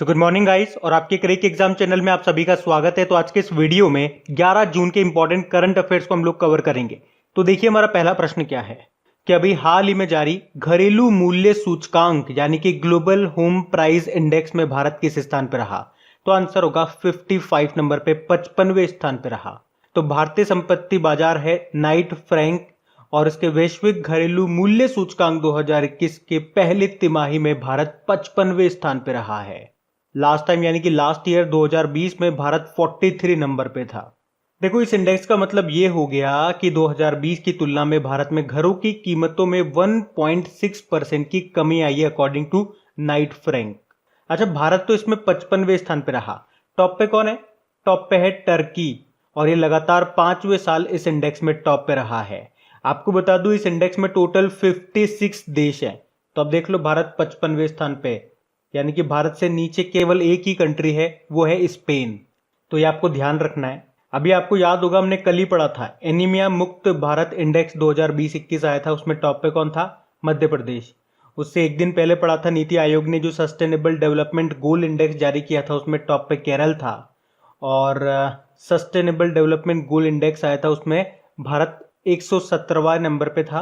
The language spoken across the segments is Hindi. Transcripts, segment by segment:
सो गुड मॉर्निंग गाइस और आपके क्रेक एग्जाम चैनल में आप सभी का स्वागत है। तो आज के इस वीडियो में 11 जून के इंपॉर्टेंट करंट अफेयर्स को हम लोग कवर करेंगे। तो देखिए हमारा पहला प्रश्न क्या है कि अभी हाल ही में जारी घरेलू मूल्य सूचकांक यानी कि ग्लोबल होम प्राइस इंडेक्स में भारत किस स्थान पर रहा। तो आंसर होगा 55 नंबर पे, 55वें स्थान पर रहा। तो भारतीय संपत्ति बाजार है नाइट फ्रैंक और इसके वैश्विक घरेलू मूल्य सूचकांक 2021 के पहली तिमाही में भारत 55वें स्थान पर रहा है। लास्ट टाइम यानी कि लास्ट ईयर 2020 में भारत 43 नंबर पे था। देखो इस इंडेक्स का मतलब ये हो गया कि 2020 की तुलना में भारत में घरों की कीमतों में 1.6% की कमी आई है अकॉर्डिंग टू नाइट फ्रैंक। अच्छा, भारत तो इसमें 55वें स्थान पे रहा। टॉप पे कौन है? टॉप पे है टर्की और ये लगातार 5वें साल इस इंडेक्स में टॉप पे रहा है। आपको बता दूं इस इंडेक्स में टोटल 56 देश है। तो अब देख लो भारत 55वें स्थान पे, यानी कि भारत से नीचे केवल एक ही कंट्री है, वो है स्पेन। तो ये आपको ध्यान रखना है। अभी आपको याद होगा हमने कल ही पढ़ा था एनीमिया मुक्त भारत इंडेक्स 2020-21 आया था, उसमें टॉप पे कौन था? मध्य प्रदेश। उससे एक दिन पहले पढ़ा था नीति आयोग ने जो सस्टेनेबल डेवलपमेंट गोल इंडेक्स जारी किया था, उसमें टॉप पे केरल था। और सस्टेनेबल डेवलपमेंट गोल इंडेक्स आया था, उसमें भारत 117वां नंबर पे था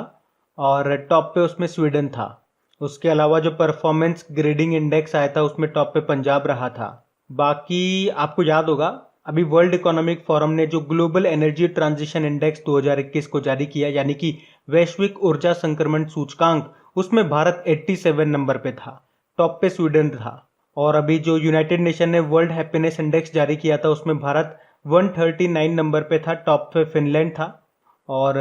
और टॉप पे उसमें स्वीडन था। उसके अलावा जो परफॉर्मेंस ग्रेडिंग इंडेक्स आया था उसमें टॉप पे पंजाब रहा था। बाकी आपको याद होगा अभी वर्ल्ड इकोनॉमिक फोरम ने जो ग्लोबल एनर्जी ट्रांजिशन इंडेक्स 2021 को जारी किया, यानी कि वैश्विक ऊर्जा संक्रमण सूचकांक, उसमें भारत 87 नंबर पे था। टॉप पे स्वीडन था। और अभी जो यूनाइटेड नेशन ने वर्ल्ड हैप्पीनेस इंडेक्स जारी किया था उसमें भारत 139 नंबर पे था। टॉप पे फिनलैंड था। और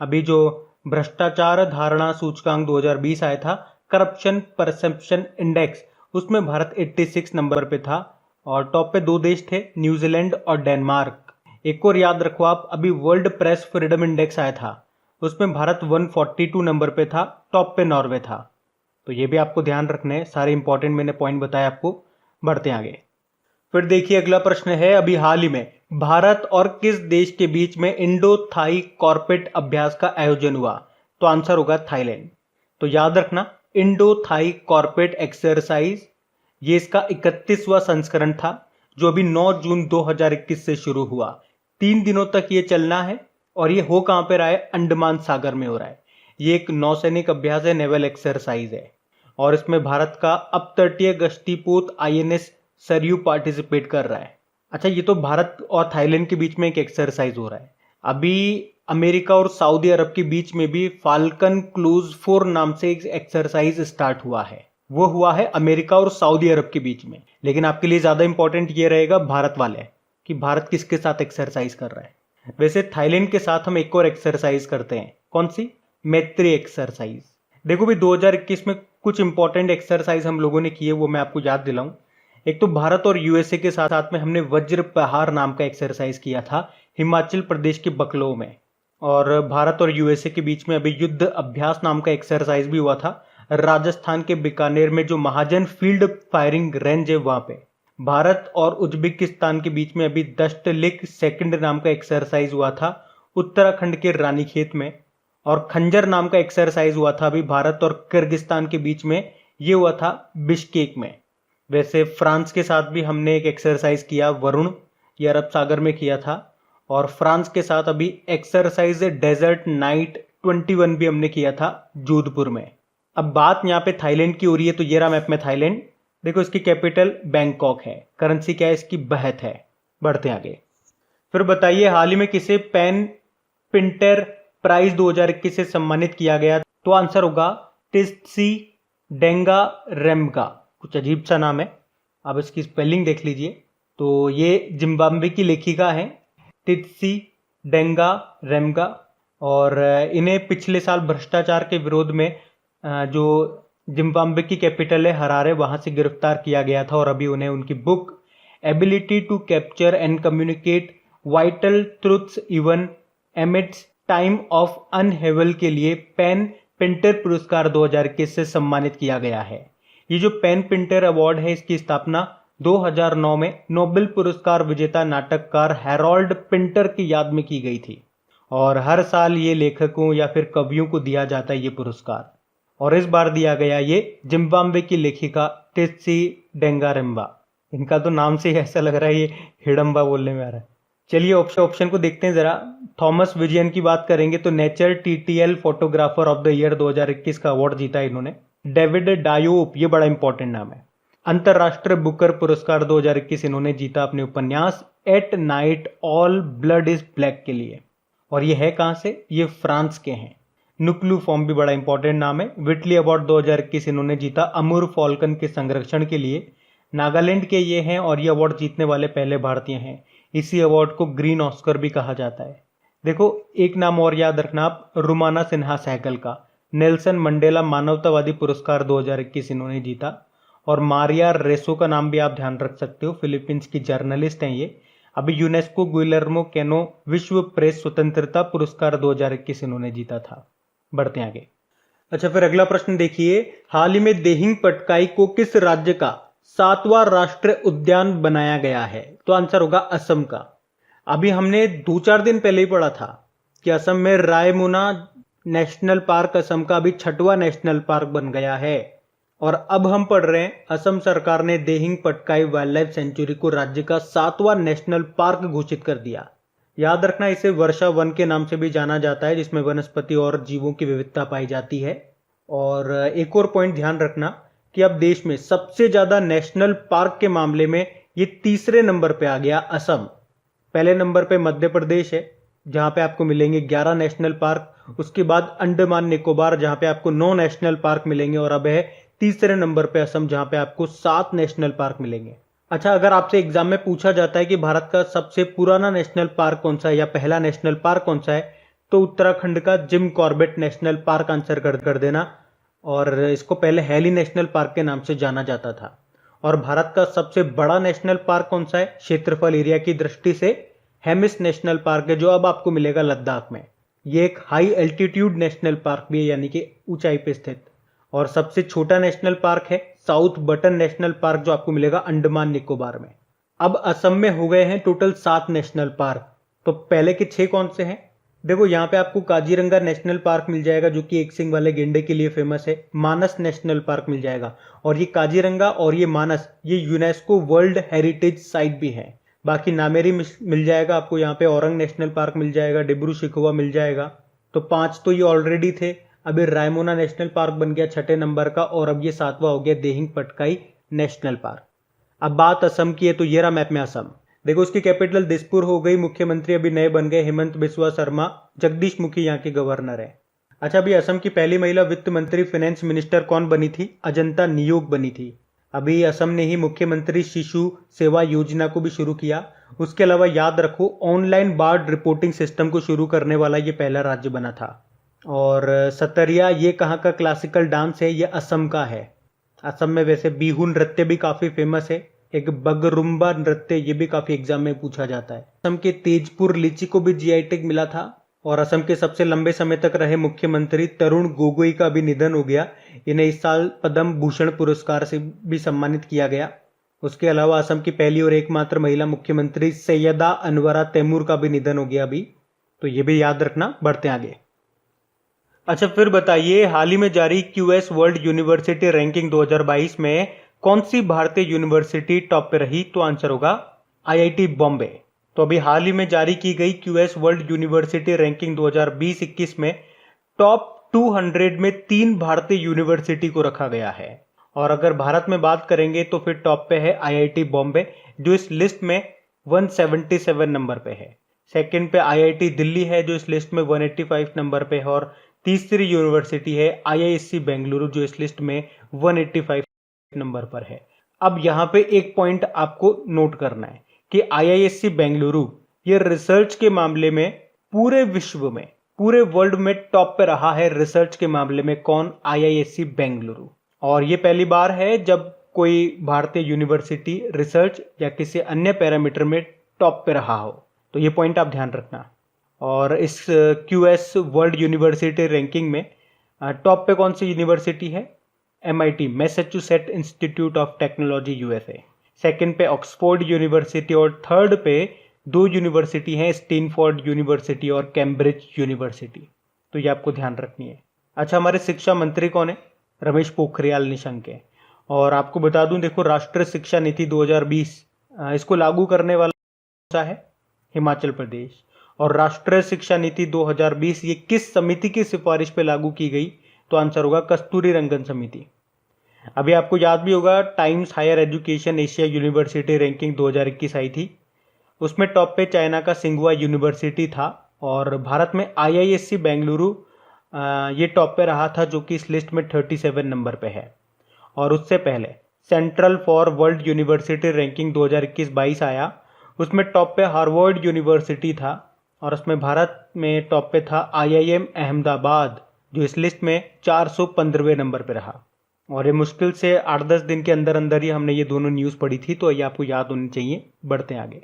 अभी जो भ्रष्टाचार धारणा सूचकांक 2020 आया था, करप्शन परसेप्शन इंडेक्स, उसमें भारत 86 नंबर पे था और टॉप पे दो देश थे, न्यूजीलैंड और डेनमार्क। एक और याद रखो आप, अभी वर्ल्ड प्रेस फ्रीडम इंडेक्स आया था, उसमें भारत 142 नंबर पे था। टॉप पे नॉर्वे था। तो ये भी आपको ध्यान रखना है। सारे इंपॉर्टेंट मैंने पॉइंट बताया आपको। बढ़ते हैं आगे। फिर देखिए अगला प्रश्न है, अभी हाल ही में भारत और किस देश के बीच में इंडो थाई कॉर्पोरेट अभ्यास का आयोजन हुआ? तो आंसर होगा थाईलैंड। तो याद रखना इंडो थाई कॉर्पोरेट एक्सरसाइज, ये इसका 31वां संस्करण था जो अभी 9 जून 2021 से शुरू हुआ। 3 दिनों तक ये चलना है और ये हो कहां पे रहा है? अंडमान सागर में हो रहा है। ये एक नौसैनिक अभ्यास है, नेवल एक्सरसाइज है और इसमें भारत का अपतटीय गश्तीपोत INS सरयू पार्टिसिपेट कर रहा है। अच्छा, ये तो भारत और थाईलैंड के बीच में एक एक्सरसाइज हो रहा है। अभी अमेरिका और सऊदी अरब के बीच में भी फाल्कन क्रूज 4 नाम से एक एक्सरसाइज स्टार्ट हुआ है। वो हुआ है अमेरिका और सऊदी अरब के बीच में। लेकिन आपके लिए ज्यादा इंपॉर्टेंट ये रहेगा भारत वाले, कि भारत किसके साथ एक्सरसाइज कर रहा है। वैसे थाईलैंड के साथ हम एक और एक्सरसाइज करते हैं, कौन सी? मैत्री एक्सरसाइज। देखो भाई 2021 में कुछ इंपॉर्टेंट एक्सरसाइज हम लोगों ने किए, वो मैं आपको याद दिलाऊं। एक तो भारत और USA के साथ साथ में हमने वज्र प्रहार नाम का एक्सरसाइज किया था हिमाचल प्रदेश के बकलो में। और भारत और USA के बीच में अभी युद्ध अभ्यास नाम का एक्सरसाइज भी हुआ था राजस्थान के बीकानेर में, जो महाजन फील्ड फायरिंग रेंज है वहां पे। भारत और उज्बेकिस्तान के बीच में अभी दष्टलिक सेकंड नाम का एक्सरसाइज हुआ था उत्तराखंड के रानीखेत में। और खंजर नाम का एक्सरसाइज हुआ था अभी भारत और किर्गिस्तान के बीच में, ये हुआ था बिश्केक में। वैसे फ्रांस के साथ भी हमने एक एक्सरसाइज किया, वरुण, ये अरब सागर में किया था। और फ्रांस के साथ अभी एक्सरसाइज डेजर्ट नाइट 21 भी हमने किया था जोधपुर में। अब बात यहाँ पे थाईलैंड की हो रही है, तो ये रहा मैप में थाईलैंड। देखो इसकी कैपिटल बैंकॉक है, करेंसी क्या है इसकी? बहत है। बढ़ते आगे। फिर बताइए हाल ही में किसे पेन पिंटर प्राइज 2021 से सम्मानित किया गया? तो आंसर होगा टित्सी डेंगा रेम्गा। कुछ अजीब सा नाम है, आप इसकी स्पेलिंग देख लीजिए। तो ये जिम्बाब्वे की लेखिका है टित्सी डेंगा रेम्गा और इन्हें पिछले साल भ्रष्टाचार के विरोध में जो जिम्बाब्वे की कैपिटल है हरारे, वहां से गिरफ्तार किया गया था और अभी उन्हें उनकी book ability to capture and communicate vital truths even amidst time of upheaval के लिए पेन पिंटर पुरस्कार 2021 से सम्मानित किया गया है। ये जो पेन पिंटर अवार्ड है इसकी स्थापना 2009 में नोबेल पुरस्कार विजेता नाटककार हैरोल्ड पिंटर की याद में की गई थी और हर साल ये लेखकों या फिर कवियों को दिया जाता है ये पुरस्कार। और इस बार दिया गया ये जिम्बाब्वे की लेखिका टिस्सी डेंगारेम्बा। इनका तो नाम से ही ऐसा लग रहा है ये हिडम्बा बोलने में आ रहा है। चलिए ऑप्शन को देखते हैं जरा। थॉमस विजयन की बात करेंगे तो nature TTL photographer of the year 2021 का अवार्ड जीता इन्होंने। डेविड डायोप, ये बड़ा इंपॉर्टेंट नाम है। अंतरराष्ट्रीय बुकर पुरस्कार 2021 इन्होंने जीता अपने उपन्यास at night all blood is black के लिए। और ये है कहाँ से? ये फ्रांस के हैं। नुक्लू फॉर्म भी बड़ा इंपॉर्टेंट नाम है। विटली अवार्ड 2021 इन्होंने जीता अमूर फॉल्कन के संरक्षण के लिए। नागालैंड के ये हैं और ये अवार्ड जीतने वाले पहले भारतीय हैं। इसी अवार्ड को ग्रीन ऑस्कर भी कहा जाता है। देखो एक नाम और याद रखना आप, रुमाना सिन्हा सहगल का। नेल्सन मंडेला मानवतावादी पुरस्कार 2021 इन्होंने जीता। और मारिया रेसो का नाम भी आप ध्यान रख सकते हो, फिलीपींस की जर्नलिस्ट हैं ये। अभी यूनेस्को गुइलर्मो कैनो विश्व प्रेस स्वतंत्रता पुरस्कार 2021 इन्होंने जीता था। बढ़ते हैं आगे। अच्छा फिर अगला प्रश्न देखिए, हाल ही में देहिंग पटकाई को किस राज्य का 7वां राष्ट्रीय उद्यान बनाया गया है? तो आंसर होगा असम का। अभी हमने 2-4 दिन पहले ही पढ़ा था कि असम में रायमुना नेशनल पार्क असम का अभी 6वां नेशनल पार्क बन गया है। और अब हम पढ़ रहे हैं असम सरकार ने Dehing Patkai wild life sanctuary को राज्य का 7वां नेशनल पार्क घोषित कर दिया। याद रखना इसे वर्षा वन के नाम से भी जाना जाता है, जिसमें वनस्पति और जीवों की विविधता पाई जाती है। और एक और पॉइंट ध्यान रखना कि अब देश में सबसे ज्यादा नेशनल पार्क के मामले में ये 3रे नंबर पे आ गया असम। पहले नंबर पे मध्य प्रदेश है जहां पे आपको मिलेंगे 11 नेशनल पार्क। उसके बाद अंडमान निकोबार जहां पे आपको 9 नेशनल पार्क मिलेंगे। और अब है 3रे नंबर पे असम जहां पे आपको 7 नेशनल पार्क मिलेंगे। अच्छा अगर आपसे एग्जाम में पूछा जाता है कि भारत का सबसे पुराना नेशनल पार्क कौन सा है या पहला नेशनल पार्क कौन सा है, तो उत्तराखंड का Jim Corbett national park answer कर देना। और इसको पहले हैली नेशनल पार्क के नाम से जाना जाता था। और भारत का सबसे बड़ा नेशनल पार्क कौन सा है क्षेत्रफल एरिया की दृष्टि से? हेमिस नेशनल पार्क है जो अब आपको मिलेगा लद्दाख में। ये एक हाई एल्टीट्यूड नेशनल पार्क भी है, यानी कि ऊंचाई पे स्थित। और सबसे छोटा नेशनल पार्क है साउथ बटन नेशनल पार्क जो आपको मिलेगा अंडमान निकोबार में। अब असम में हो गए हैं टोटल 7 नेशनल पार्क। तो पहले के 6 कौन से हैं? देखो यहाँ पे आपको काजीरंगा नेशनल पार्क मिल जाएगा जो कि एक सिंग वाले गेंडे के लिए फेमस है। मानस नेशनल पार्क मिल जाएगा। और ये काजीरंगा और ये मानस ये यूनेस्को वर्ल्ड हेरिटेज साइट भी है। बाकी नामेरी मिल जाएगा आपको यहाँ पे, औरंग नेशनल पार्क मिल जाएगा, डिब्रू शिखोवा मिल जाएगा। तो 5 तो ये ऑलरेडी थे। अभी रायमोना नेशनल पार्क बन गया 6ठे नंबर का। और अब ये 7वां हो गया देहिंग पटकाई नेशनल पार्क। अब बात असम की है तो ये रहा मैप में असम। देखो उसकी कैपिटल दिसपुर हो गई। मुख्यमंत्री अभी नए बन गए हेमंत बिस्वा शर्मा। जगदीश मुखी यहाँ के गवर्नर है। अच्छा अभी असम की पहली महिला वित्त मंत्री फाइनेंस मिनिस्टर कौन बनी थी? अजंता नियोग बनी थी। अभी असम ने ही मुख्यमंत्री शिशु सेवा योजना को भी शुरू किया। उसके अलावा याद रखो ऑनलाइन बाढ़ रिपोर्टिंग सिस्टम को शुरू करने वाला ये पहला राज्य बना था। और सतरिया ये कहाँ का क्लासिकल डांस है? ये असम का है। असम में वैसे बिहू नृत्य भी काफी फेमस है। एक बगरुम्बा नृत्य ये भी काफी एग्जाम में पूछा जाता है। असम के तेजपुर लीची को भी जीआई टैग मिला था। और असम के सबसे लंबे समय तक रहे मुख्यमंत्री तरुण गोगोई का भी निधन हो गया। इन्हें इस साल पद्म भूषण पुरस्कार से भी सम्मानित किया गया। उसके अलावा असम की पहली और एकमात्र महिला मुख्यमंत्री सैयदा अनवरा तैमूर का भी निधन हो गया अभी, तो ये भी याद रखना। बढ़ते आगे। अच्छा फिर बताइए, हाल ही में जारी क्यूएस वर्ल्ड यूनिवर्सिटी रैंकिंग 2022 में कौन सी भारतीय यूनिवर्सिटी टॉप पे रही? तो आंसर होगा आईआईटी बॉम्बे। तो अभी हाल ही में जारी की गई क्यूएस वर्ल्ड यूनिवर्सिटी रैंकिंग 2020-21 में टॉप 200 में 3 भारतीय यूनिवर्सिटी को रखा गया है। और अगर भारत में बात करेंगे तो फिर टॉप पे है आईआईटी बॉम्बे जो इस लिस्ट में 177 नंबर पे है। सेकंड पे आईआईटी दिल्ली है जो इस लिस्ट में 185 नंबर पे है। और तीसरी यूनिवर्सिटी है आईआईएससी बेंगलुरु जो इस लिस्ट में 185 नंबर पर है। अब यहाँ पे एक पॉइंट आपको नोट करना है कि आईआईएससी बेंगलुरु ये रिसर्च के मामले में पूरे विश्व में, पूरे वर्ल्ड में टॉप पे रहा है रिसर्च के मामले में। कौन? आईआईएससी बेंगलुरु। और ये पहली बार है जब कोई भारतीय यूनिवर्सिटी रिसर्च या किसी अन्य पैरामीटर में टॉप पे रहा हो, तो ये पॉइंट आप ध्यान रखना। और इस क्यूएस वर्ल्ड यूनिवर्सिटी रैंकिंग में टॉप पे कौन सी यूनिवर्सिटी है? MIT Massachusetts institute of technology USA। Second पे ऑक्सफोर्ड यूनिवर्सिटी। और थर्ड पे 2 यूनिवर्सिटी हैं, स्टैनफोर्ड यूनिवर्सिटी और कैम्ब्रिज यूनिवर्सिटी। तो ये आपको ध्यान रखनी है। अच्छा हमारे शिक्षा मंत्री कौन है? रमेश पोखरियाल निशंक है। और आपको बता दूं, देखो राष्ट्रीय शिक्षा नीति 2020 इसको लागू करने वाला कौन सा है? हिमाचल प्रदेश। और राष्ट्रीय शिक्षा नीति 2020 ये किस समिति की सिफारिश पे लागू की गई? तो आंसर होगा कस्तूरी रंगन समिति। अभी आपको याद भी होगा, Times Higher Education Asia University Ranking 2021 आई थी, उसमें टॉप पे चाइना का सिंघुआ यूनिवर्सिटी था और भारत में IISc बेंगलुरु ये टॉप पे रहा था, जो कि इस लिस्ट में 37 नंबर पे है। और उससे पहले central for world university ranking 2021-22 आया, उसमें टॉप पे हार्वर्ड यूनिवर्सिटी था और उसमें भारत में टॉप पे था IIM अहमदाबाद, जो इस लिस्ट में 415वें नंबर पे रहा। और ये मुश्किल से 8-10 दिन के अंदर अंदर ही हमने ये दोनों न्यूज़ पढ़ी थी, तो ये आपको याद होनी चाहिए। बढ़ते हैं आगे।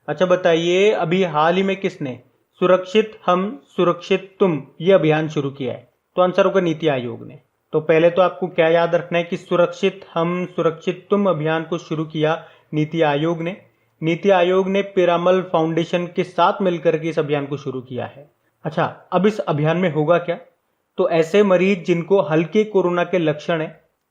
अच्छा बताइए, अभी हाल ही में किसने सुरक्षित हम सुरक्षित तुम ये अभियान शुरू किया है? तो आंसर होगा नीति आयोग ने। तो पहले तो आपको क्या याद रखना है कि सुरक्षित हम सुरक्षित तुम अभियान को शुरू किया नीति आयोग ने। नीति आयोग ने पिरामल फाउंडेशन के साथ मिलकर के इस अभियान को शुरू किया है। अच्छा, अब इस अभियान में होगा क्या? तो ऐसे मरीज जिनको हल्के कोरोना के लक्षण है,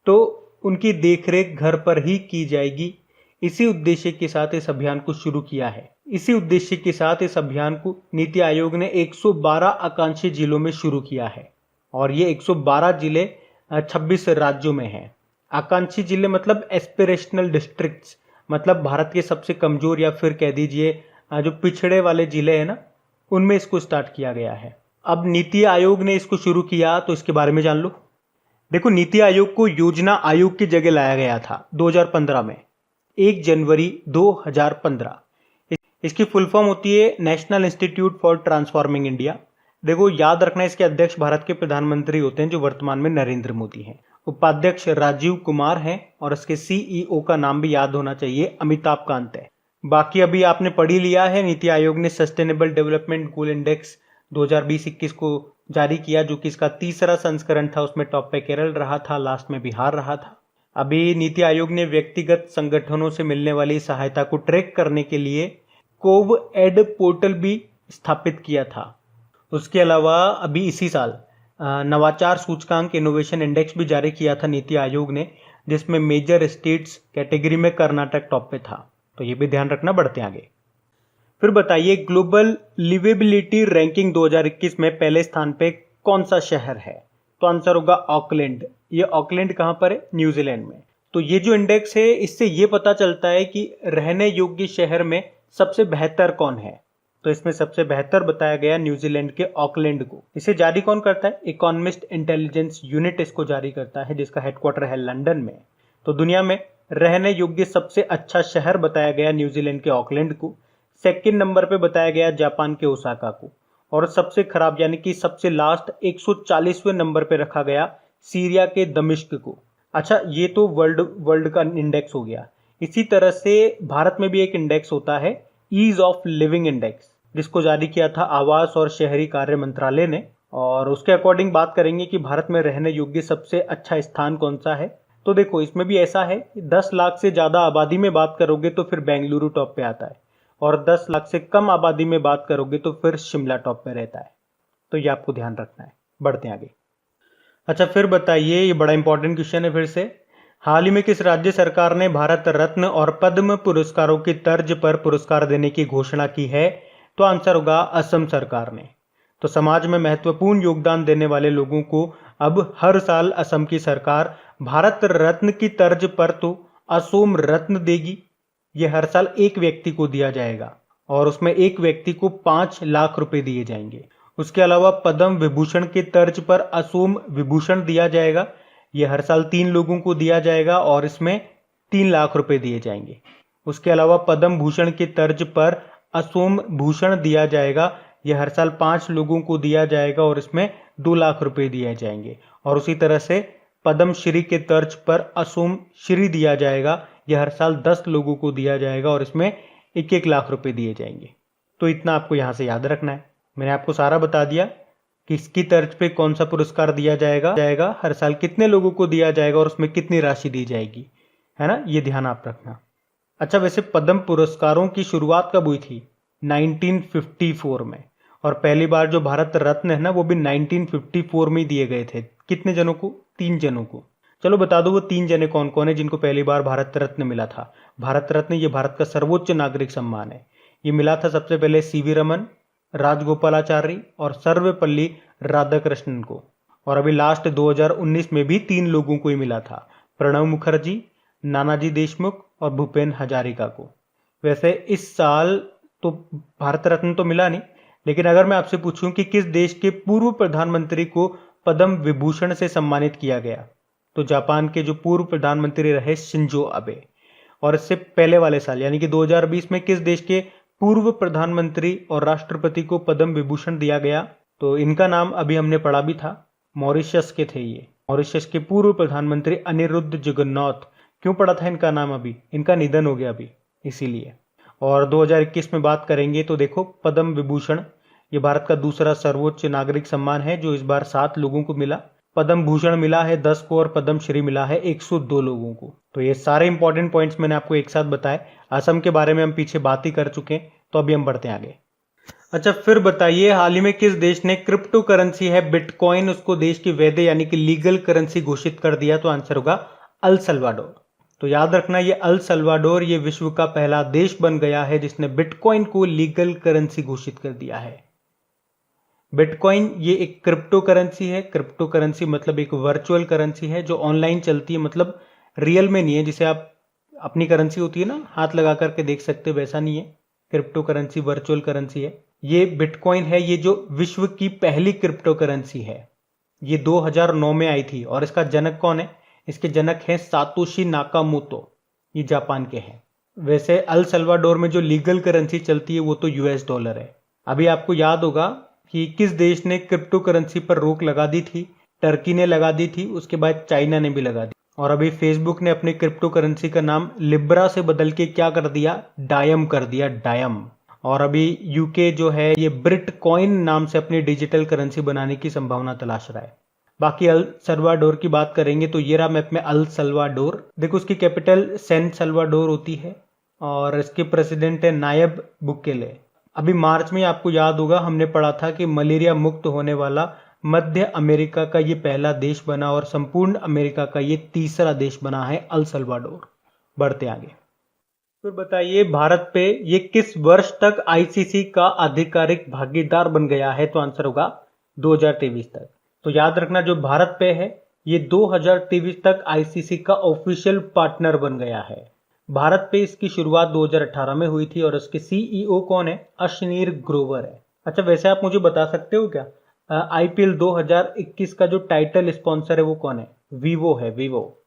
तो उनकी देखरेख घर पर ही की जाएगी। इसी उद्देश्य के साथ इस अभियान को शुरू किया है। इसी उद्देश्य के साथ इस अभियान को नीति आयोग ने 112 आकांक्षी जिलों में शुरू किया है और ये 112 जिले 26 राज्यों में हैं। आकांक्षी जिले मतलब एस्पिरेशनल डिस्ट्रिक्ट्स, मतलब भारत के सबसे कमजोर या फिर कह दीजिए जो पिछड़े वाले जिले हैं ना, उनमें इसको स्टार्ट किया गया है। अब नीति आयोग ने इसको शुरू किया तो इसके बारे में जान लो। देखो, नीति आयोग को योजना आयोग की जगह लाया गया था 2015 में, 1 जनवरी 2015। इसकी फुल फॉर्म होती है national institute for transforming India. देखो, याद रखना, इसके अध्यक्ष भारत के प्रधानमंत्री होते हैं, जो वर्तमान में नरेंद्र मोदी हैं। उपाध्यक्ष राजीव कुमार हैं और इसके CEO का नाम भी याद होना चाहिए, अमिताभ कांत है। बाकी अभी आपने पढ़ ही लिया है, नीति आयोग ने सस्टेनेबल डेवलपमेंट गोल इंडेक्स 2020-21 को जारी किया, जो कि इसका तीसरा संस्करण था। उसमें टॉप पे केरल रहा था, लास्ट में बिहार रहा था। अभी नीति आयोग ने व्यक्तिगत संगठनों से मिलने वाली सहायता को ट्रैक करने के लिए कोवएड पोर्टल भी स्थापित किया था। उसके अलावा अभी इसी साल नवाचार सूचकांक इनोवेशन इंडेक्स भी जारी किया था नीति आयोग ने, जिसमें मेजर स्टेट्स कैटेगरी में कर्नाटक टॉप पे था। तो ये भी ध्यान रखना। बढ़ते आगे। फिर बताइए, ग्लोबल लिवेबिलिटी रैंकिंग 2021 में पहले स्थान पे कौन सा शहर है? तो आंसर होगा ऑकलैंड। ये ऑकलैंड कहाँ पर है? न्यूजीलैंड में। तो ये जो इंडेक्स है, इससे ये पता चलता है कि रहने योग्य शहर में सबसे बेहतर कौन है। तो इसमें सबसे बेहतर बताया गया न्यूजीलैंड के ऑकलैंड को। इसे जारी कौन करता है? इकोनॉमिस्ट इंटेलिजेंस यूनिट इसको जारी करता है, जिसका हेडक्वार्टर है लंदन में। तो दुनिया में रहने योग्य सबसे अच्छा शहर बताया गया न्यूजीलैंड के ऑकलैंड को। सेकंड नंबर पे बताया गया जापान के ओसाका को। और सबसे खराब यानी कि सबसे लास्ट 140वें नंबर पे रखा गया सीरिया के दमिश्क को। अच्छा, ये तो वर्ल्ड का इंडेक्स हो गया। इसी तरह से भारत में भी एक इंडेक्स होता है, ईज ऑफ लिविंग इंडेक्स, जिसको जारी किया था आवास और शहरी कार्य मंत्रालय ने। और उसके अकॉर्डिंग बात करेंगे कि भारत में रहने योग्य सबसे अच्छा स्थान कौन सा है। तो देखो, इसमें भी ऐसा है, 10 लाख से ज़्यादा आबादी में बात करोगे तो फिर बेंगलुरु टॉप पे आता है, और 10 लाख से कम आबादी में बात करोगे तो फिर शिमला टॉप पे रहता है। तो ये आपको ध्यान रखना है। बढ़ते हैं आगे। अच्छा, फिर बताइए, ये बड़ा इंपॉर्टेंट क्वेश्चन है फिर से। हाल ही में किस राज्य सरकार ने भारत रत्न और पद्म पुरस्कारों की तर्ज पर पुरस्कार देने की घोषणा की है? तो आंसर होगा असम सरकार ने। तो समाज में महत्वपूर्ण योगदान देने वाले लोगों को अब हर साल असम की सरकार भारत रत्न की तर्ज पर तो असोम रत्न देगी। ये हर साल एक व्यक्ति को दिया जाएगा और उसमें एक व्यक्ति को 5 लाख रुपए दिए जाएंगे। उसके अलावा पद्म विभूषण के तर्ज पर असोम विभूषण दिया जाएगा। ये हर साल 3 लोगों को दिया जाएगा और इसमें 3 लाख रुपए दिए जाएंगे। उसके अलावा पद्म भूषण के तर्ज पर असोम भूषण दिया जाएगा। यह हर साल 5 लोगों को दिया जाएगा और इसमें 2 लाख रुपए दिए जाएंगे। और उसी तरह से पद्म श्री के तर्ज पर असोम श्री दिया जाएगा। यह हर साल 10 लोगों को दिया जाएगा और इसमें 1-1 लाख रुपए दिए जाएंगे। तो इतना आपको यहाँ से याद रखना है। मैंने आपको सारा बता दिया कि इसकी तर्ज पे कौन सा पुरस्कार दिया जाएगा, हर साल कितने लोगों को दिया जाएगा और उसमें कितनी राशि दी जाएगी, है ना। ये ध्यान आप रखना। अच्छा, वैसे पद्म पुरस्कारों की शुरुआत कब हुई थी? 1954 में। और पहली बार जो भारत रत्न है ना, वो भी 1954 में दिए गए थे। कितने जनों को? 3 जनों को। चलो बता दो वो 3 जने कौन कौन है जिनको पहली बार भारत रत्न मिला था। भारत रत्न ये भारत का सर्वोच्च नागरिक सम्मान है। ये मिला था सबसे पहले सीवी रमन, राजगोपालाचारी और सर्वपल्ली राधाकृष्णन को। और अभी लास्ट 2019 में भी 3 लोगों को ही मिला था, प्रणब मुखर्जी, नानाजी देशमुख और भूपेन हजारिका को। वैसे इस साल तो भारत रत्न तो मिला नहीं, लेकिन अगर मैं आपसे पूछूं कि किस देश के पूर्व प्रधानमंत्री को पद्म विभूषण से सम्मानित किया गया, तो जापान के जो पूर्व प्रधानमंत्री रहे शिंजो अबे। और इससे पहले वाले साल यानी कि 2020 में किस देश के पूर्व प्रधानमंत्री और राष्ट्रपति को पद्म विभूषण दिया गया, तो इनका नाम अभी हमने पढ़ा भी था, मॉरिशस के थे ये। मॉरिशस के पूर्व प्रधानमंत्री अनिरुद्ध जगन्नाथ। क्यों पढ़ा था इनका नाम? अभी इनका निधन हो गया अभी, इसीलिए। और 2021 में बात करेंगे तो देखो पद्म विभूषण ये भारत का दूसरा सर्वोच्च नागरिक सम्मान है जो इस बार 7 लोगों को मिला। पद्म भूषण मिला है 10 को और पद्म श्री मिला है 102 लोगों को। तो ये सारे इंपॉर्टेंट पॉइंट्स मैंने आपको एक साथ बताए। असम के बारे में हम पीछे बात ही कर चुके हैं, तो अभी हम बढ़ते हैं आगे। अच्छा, फिर बताइए हाल ही में किस देश ने क्रिप्टो करेंसी है बिटकॉइन उसको देश की वैध यानी कि लीगल करेंसी घोषित कर दिया? तो आंसर होगा अल सल्वाडोर। तो याद रखना ये अल सल्वाडोर ये विश्व का पहला देश बन गया है जिसने बिटकॉइन को लीगल करेंसी घोषित कर दिया है। बिटकॉइन ये एक क्रिप्टो करेंसी है। क्रिप्टो करेंसी मतलब एक वर्चुअल करेंसी है जो ऑनलाइन चलती है, मतलब रियल में नहीं है। जिसे आप अपनी करेंसी होती है ना, हाथ लगा करके देख सकते हो, वैसा नहीं है। क्रिप्टो करेंसी वर्चुअल करेंसी है। ये बिटकॉइन है, ये जो विश्व की पहली क्रिप्टो करेंसी है। ये 2009 में आई थी। और इसका जनक कौन है? इसके जनक हैं सातोशी नाकामोतो, ये जापान के हैं। वैसे अल सल्वाडोर में जो लीगल करेंसी चलती है वो तो यूएस डॉलर है। अभी आपको याद होगा कि किस देश ने क्रिप्टो करेंसी पर रोक लगा दी थी? टर्की ने लगा दी थी, उसके बाद चाइना ने भी लगा दी। और अभी फेसबुक ने अपनी क्रिप्टो करेंसी का नाम लिब्रा से बदल के क्या कर दिया? डायम कर दिया, डायम। और अभी यूके जो है ये ब्रिटकॉइन नाम से अपनी डिजिटल करेंसी बनाने की संभावना तलाश रहा है। बाकी अल सल्वाडोर की बात करेंगे तो ये रहा मैप में अल सल्वाडोर। देखो उसकी कैपिटल सैन सल्वाडोर होती है और इसके प्रेसिडेंट है नायब बुकेले। अभी मार्च में आपको याद होगा हमने पढ़ा था कि मलेरिया मुक्त होने वाला मध्य अमेरिका का ये पहला देश बना और संपूर्ण अमेरिका का ये तीसरा देश बना है अल सल्वाडोर। बढ़ते आगे। फिर बताइए भारत पे ये किस वर्ष तक आईसीसी का आधिकारिक भागीदार बन गया है? तो आंसर होगा 2023 तक। तो याद रखना जो भारत पे है ये 2023 तक आईसीसी का ऑफिशियल पार्टनर बन गया है। भारत पे इसकी शुरुआत 2018 में हुई थी और इसके सीईओ कौन है? अश्नीर ग्रोवर है। अच्छा, वैसे आप मुझे बता सकते हो क्या आईपीएल 2021 का जो टाइटल स्पॉन्सर है वो कौन है? वीवो है, वीवो।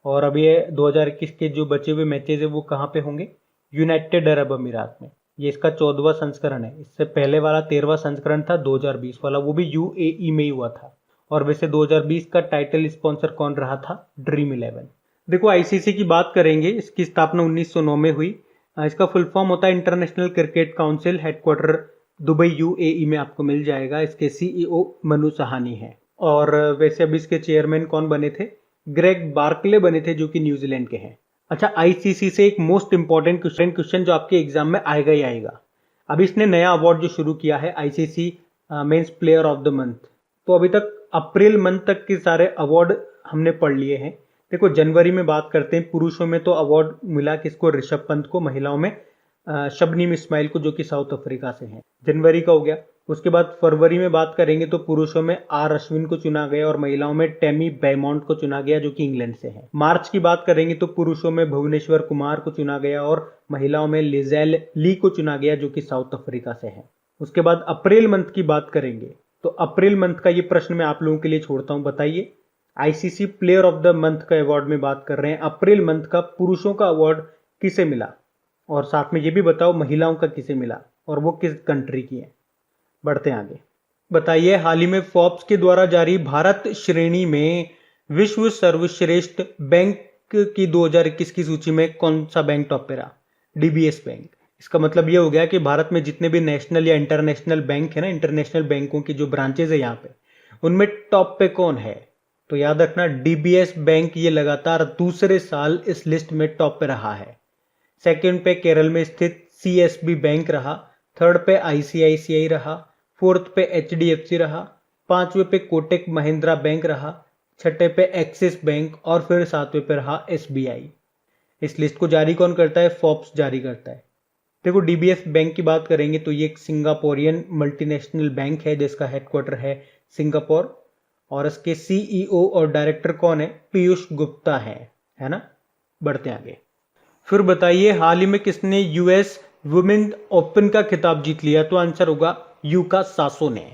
और अभी 2021 के जो बचे हुए मैचेज है वो कहाँ पे होंगे? यूनाइटेड अरब अमीरात में। ये इसका 14वां संस्करण है। इससे पहले वाला 13वां संस्करण था 2020 वाला, वो भी यूएई में ही हुआ था। और वैसे 2020 का टाइटल स्पॉन्सर कौन रहा था? ड्रीम 11। देखो आईसीसी की बात करेंगे, इसकी स्थापना 1909 में हुई। इसका फुल फॉर्म होता है international cricket council. Headquarter Dubai UAE में आपको मिल जाएगा। इसके सीईओ मनु सहानी है। और वैसे अभी इसके चेयरमैन कौन बने थे? ग्रेग बार्कले बने थे जो कि न्यूजीलैंड के हैं। अच्छा, आईसीसी से एक मोस्ट इंपॉर्टेंट क्वेश्चन जो आपके एग्जाम में आएगा ही आएगा। अभी इसने नया अवार्ड जो शुरू किया है ICC men's player of the month. तो अभी तक अप्रैल मंथ तक के सारे अवार्ड हमने पढ़ लिए हैं। देखो जनवरी में बात करते हैं, पुरुषों में तो अवार्ड मिला किसको? ऋषभ पंत को। महिलाओं में शबनीम इस्माइल को जो कि साउथ अफ्रीका से हैं। जनवरी का हो गया। उसके बाद फरवरी में बात करेंगे तो पुरुषों में आर अश्विन को चुना गया और महिलाओं में टेमी बेमॉन्ट को चुना गया जो कि इंग्लैंड से है। मार्च की बात करेंगे तो पुरुषों में भुवनेश्वर कुमार को चुना गया और महिलाओं में लिजेल ली को चुना गया जो कि साउथ अफ्रीका से है। उसके बाद अप्रैल मंथ की बात करेंगे तो अप्रैल मंथ का ये प्रश्न मैं आप लोगों के लिए छोड़ता हूं। बताइए ICC player of the month का अवार्ड में बात कर रहे हैं, अप्रैल मंथ का पुरुषों का अवार्ड किसे मिला? और साथ में ये भी बताओ महिलाओं का किसे मिला और वो किस कंट्री की है? बढ़ते हैं आगे। बताइए हाल ही में फोर्ब्स के द्वारा जारी भारत श्रेणी में विश्व सर्वश्रेष्ठ बैंक की 2021 की सूची में कौन सा बैंक टॉप पे रहा? DBS bank. इसका मतलब ये हो गया कि भारत में जितने भी नेशनल या इंटरनेशनल बैंक है ना, इंटरनेशनल बैंकों की जो ब्रांचेज है यहाँ पे, उनमें टॉप पे कौन है? तो याद रखना डीबीएस बैंक ये लगातार दूसरे साल इस लिस्ट में टॉप पे रहा है। सेकंड पे केरल में स्थित सीएसबी बैंक रहा। थर्ड पे आईसीआईसीआई रहा। फोर्थ पे एचडीएफसी रहा। पांचवें पे कोटक महिंद्रा बैंक रहा। छठे पे एक्सिस बैंक और फिर सातवें पे रहा एसबीआई। इस लिस्ट को जारी कौन करता है? फोर्ब्स जारी करता है। देखो डीबीएस बैंक की बात करेंगे तो ये एक सिंगापुरियन मल्टीनेशनल बैंक है जिसका हेडक्वार्टर है सिंगापुर, और इसके सीईओ और डायरेक्टर कौन है? पीयूष गुप्ता है ना। बढ़ते आगे। फिर बताइए हाल ही में किसने यूएस वुमेन ओपन का खिताब जीत लिया? तो आंसर होगा यूका सासो ने।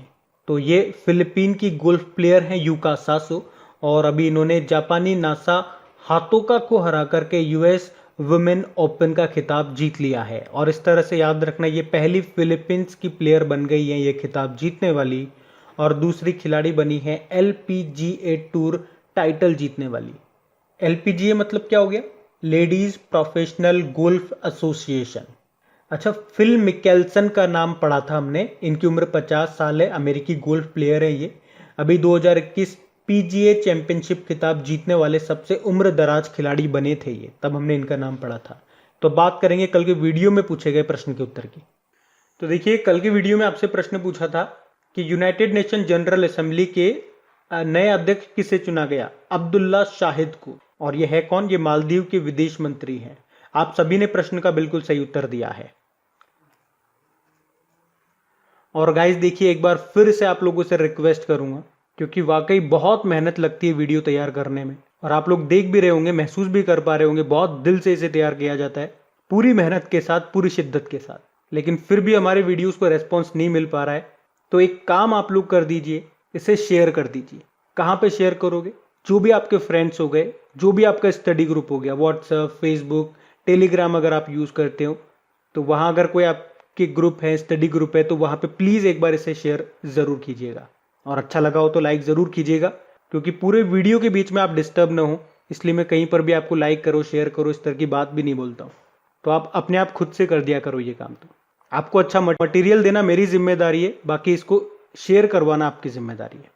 तो ये फिलीपीन की गोल्फ प्लेयर हैं यूका सासो, और अभी इन्होंने जापानी नासा हातोका को हरा करके यूएस वुमेन ओपन का खिताब जीत लिया है। और इस तरह से याद रखना, ये पहली फिलीपींस की प्लेयर बन गई है ये खिताब जीतने वाली, और दूसरी खिलाड़ी बनी है एलपीजीए टूर टाइटल जीतने वाली। एलपीजीए मतलब क्या हो गया? Ladies professional golf association. अच्छा, फिल मिकेल्सन का नाम पढ़ा था हमने, इनकी उम्र 50 साल है, अमेरिकी गोल्फ प्लेयर है ये। अभी 2021 पीजीए चैंपियनशिप खिताब जीतने वाले सबसे उम्र दराज खिलाड़ी बने थे ये, तब हमने इनका नाम पढ़ा था। तो बात करेंगे कल के वीडियो में पूछे गए प्रश्न के उत्तर की। तो देखिए कल के वीडियो में आपसे प्रश्न पूछा था कि यूनाइटेड नेशन जनरल असेंबली के नए अध्यक्ष किसे चुना गया? अब्दुल्ला शाहिद को। और यह है कौन? ये मालदीव के विदेश मंत्री हैं। आप सभी ने प्रश्न का बिल्कुल सही उत्तर दिया है। और गाइस देखिए एक बार फिर से आप लोगों से रिक्वेस्ट करूंगा, क्योंकि वाकई बहुत मेहनत लगती है वीडियो तैयार करने में, और आप लोग देख भी रहे होंगे, महसूस भी कर पा रहे होंगे, बहुत दिल से इसे तैयार किया जाता है, पूरी मेहनत के साथ, पूरी शिद्दत के साथ, लेकिन फिर भी हमारे वीडियोस को रेस्पॉन्स नहीं मिल पा रहा है। तो एक काम आप लोग कर दीजिए, इसे शेयर कर दीजिए। कहाँ पे शेयर करोगे? जो भी आपके फ्रेंड्स हो गए, जो भी आपका स्टडी ग्रुप हो गया, व्हाट्सएप, फेसबुक, टेलीग्राम अगर आप यूज़ करते हो तो वहाँ अगर कोई आपके ग्रुप है, स्टडी ग्रुप है, तो वहाँ पे प्लीज़ एक बार इसे शेयर ज़रूर कीजिएगा। और अच्छा लगा हो तो लाइक ज़रूर कीजिएगा, क्योंकि पूरे वीडियो के बीच में आप डिस्टर्ब ना हो, इसलिए मैं कहीं पर भी आपको लाइक करो, शेयर करो, इस तरह की बात भी नहीं बोलता हूँ। तो आप अपने आप खुद से कर दिया करो ये काम। तो आपको अच्छा मटेरियल देना मेरी जिम्मेदारी है, बाकी इसको शेयर करवाना आपकी जिम्मेदारी है।